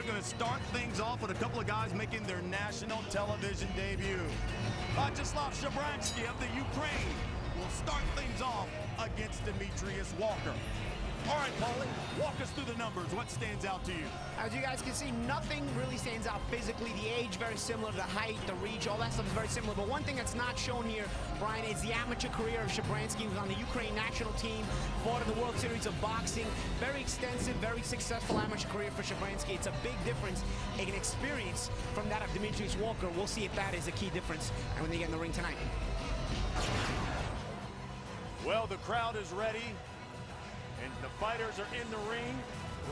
we're going to start things off with a couple of guys making their national television debut. Vячеslav Шабранский of the Ukraine will start things off against Demetrius Uokер. All right, Paulie, walk us through the numbers. What stands out to you? As you guys can see, nothing really stands out physically. The age, very similar. The height, the reach, all that stuff is very similar. But one thing that's not shown here, Brian, is the amateur career of Szabranski. He was on the Ukraine national team, fought in the World Series of Boxing. Very extensive, very successful amateur career for Szabranski. It's a big difference in experience from that of Demetrius Uokер. We'll see if that is a key difference when they get in the ring tonight. Well, the crowd is ready, and the fighters are in the ring.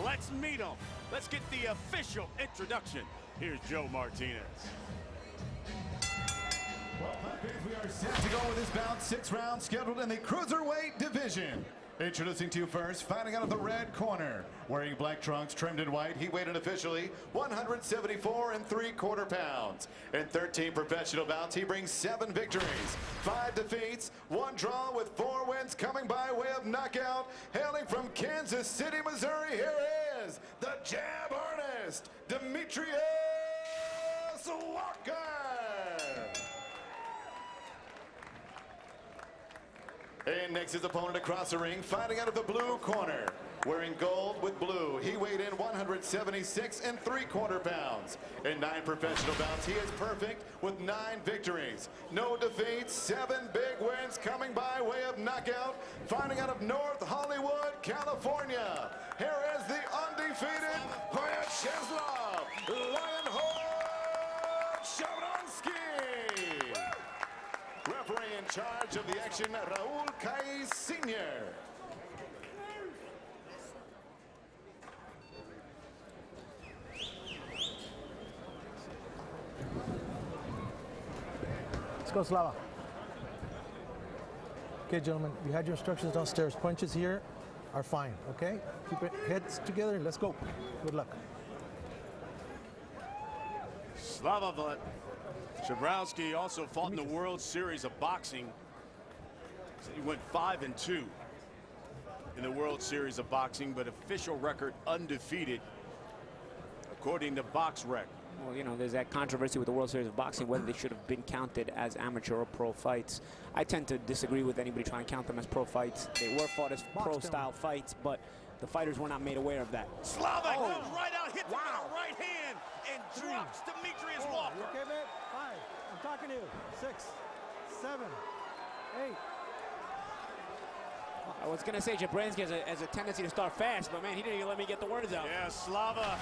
Let's meet them. Let's get the official introduction. Here's Joe Martinez. Well, we are set to go with this bout. 6 rounds scheduled in the cruiserweight division. Introducing to you first, fighting out of the red corner. Wearing black trunks trimmed in white, he weighed in officially 174 3/4 pounds. In 13 professional bouts, he brings 7 victories, 5 defeats, 1 draw with 4 wins coming by way of knockout. Hailing from Kansas City, Missouri, here is the jab artist, Demetrius Uoker. And next his opponent across the ring, fighting out of the blue corner. Wearing gold with blue, he weighed in 176 3/4 pounds. In 9 professional bouts, he is perfect with 9 victories. No defeats, 7 big wins coming by way of knockout. Fighting out of North Hollywood, California. Here is the undefeated Vячеslav Шабранский. Referee in charge of the action, Raul Kai Sr. Let's go, Slava. Okay, gentlemen, you had your instructions downstairs. Punches here are fine, okay? Keep your heads together and let's go. Good luck. Slava Szabranski also fought in the World Series of Boxing. He went 5-2 in the World Series of Boxing, but official record undefeated, according to BoxRec. Well, you know, there's that controversy with the World Series of Boxing, whether they should have been counted as amateur or pro fights. I tend to disagree with anybody trying to count them as pro fights. They were fought as pro-style fights, but the fighters were not made aware of that. Slava comes right out, hits him with a right hand, and drops Demetrius Uoker. Okay, man? 5. I'm talking to you. 6, 7, 8. I was going to say Szabranski has a tendency to start fast, but man, he didn't even let me get the words out. Yeah, Slava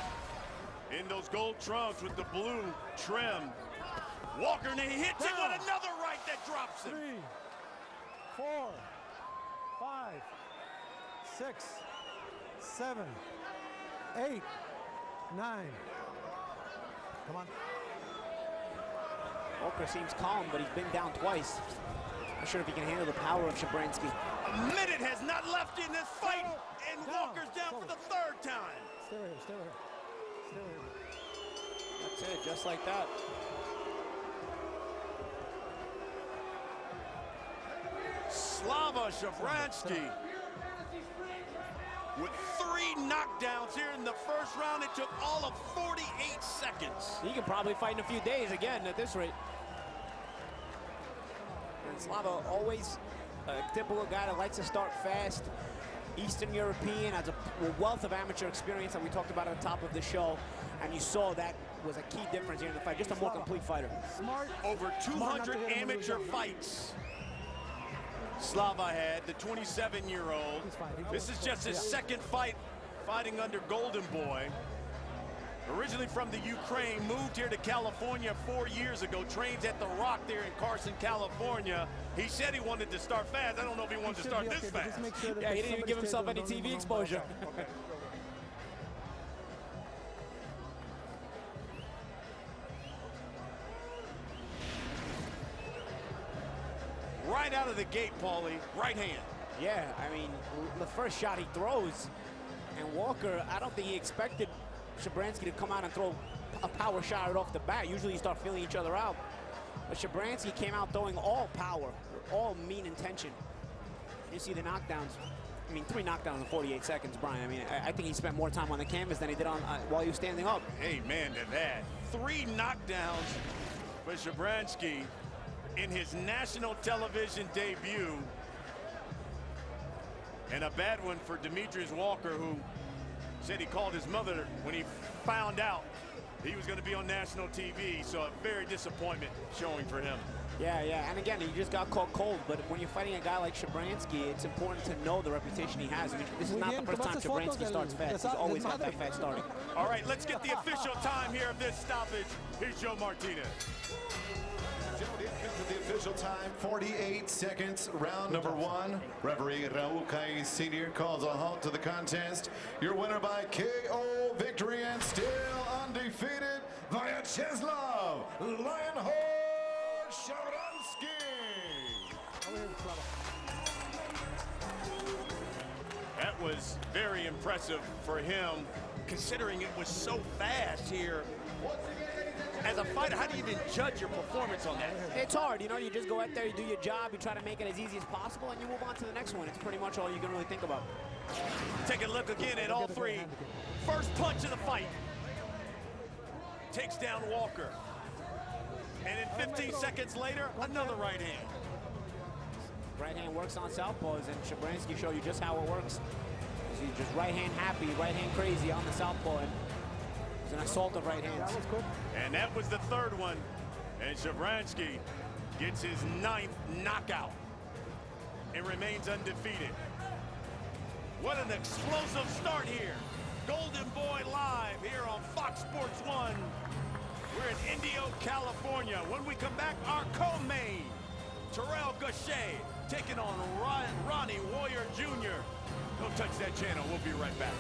in those gold trunks with the blue trim. Uoker, and he hits him with another right that drops him. 3, 4, 5, 6, 7, 8, 9. Come on. Uoker seems calm, but he's been down twice. Not sure if he can handle the power of Szabranski. A minute has not left in this fight, and Uoker's down for the 3rd time. Stay right here, stay right here. Stay right here. That's it, just like that. Slava Szabranski with 3 knockdowns here in the first round. It took all of 48 seconds. He can probably fight in a few days again at this rate. And Slava always a typical guy that likes to start fast. Eastern European, has a wealth of amateur experience that we talked about at the top of the show. And you saw that was a key difference here in the fight. Just a more complete fighter. Over 200 amateur fights Slava had, the 27-year-old. This is just his 2nd fight fighting under Golden Boy. Originally from the Ukraine, moved here to California 4 years ago, trains at The Rock there in Carson, California. He said he wanted to start fast. I don't know if he wanted to start this fast. Yeah, he didn't even give himself any TV exposure. Okay. Right out of the gate, Paulie, right hand. Yeah, I mean, the first shot he throws, and Uoker, I don't think he expected Szabranski to come out and throw a power shot right off the bat. Usually you start feeling each other out. But Szabranski came out throwing all power, all mean intention. You see the knockdowns. I mean, 3 knockdowns in 48 seconds, Brian. I mean, I think he spent more time on the canvas than he did on while he was standing up. Amen to that. 3 knockdowns for Szabranski in his national television debut. And a bad one for Demetrius Uokер, who said he called his mother when he found out he was going to be on national TV. So a very disappointment showing for him. Yeah, and again, he just got caught cold. But when you're fighting a guy like Szabranski, it's important to know the reputation he has. I mean, this is not the first time Szabranski starts fast. He's always had that fast starting. All right, let's get the official time here of this stoppage. Here's Joe Martinez. The official time, 48 seconds, round number 1. Referee Raul Caiz Sr. calls a halt to the contest. Your winner by KO victory and still undefeated, Vyacheslav Shabranski. That was very impressive for him, considering it was so fast here. As a fighter, how do you even judge your performance on that? It's hard, you know, you just go out there, you do your job, you try to make it as easy as possible, and you move on to the next one. It's pretty much all you can really think about. Take a look again at all 3. First punch of the fight. Takes down Uokер. And then 15 seconds later, another right hand. Right hand works on southpaws, and Szabranski showed you just how it works. He's just right hand happy, right hand crazy on the southpaw. And it's an assault of right hands. And that was the 3rd one. And Szabranski gets his 9th knockout and remains undefeated. What an explosive start here. Golden Boy live here on Fox Sports 1. We're in Indio, California. When we come back, our co-main, Terrell Gaucher taking on Ronnie Warrior Jr. Don't touch that channel. We'll be right back.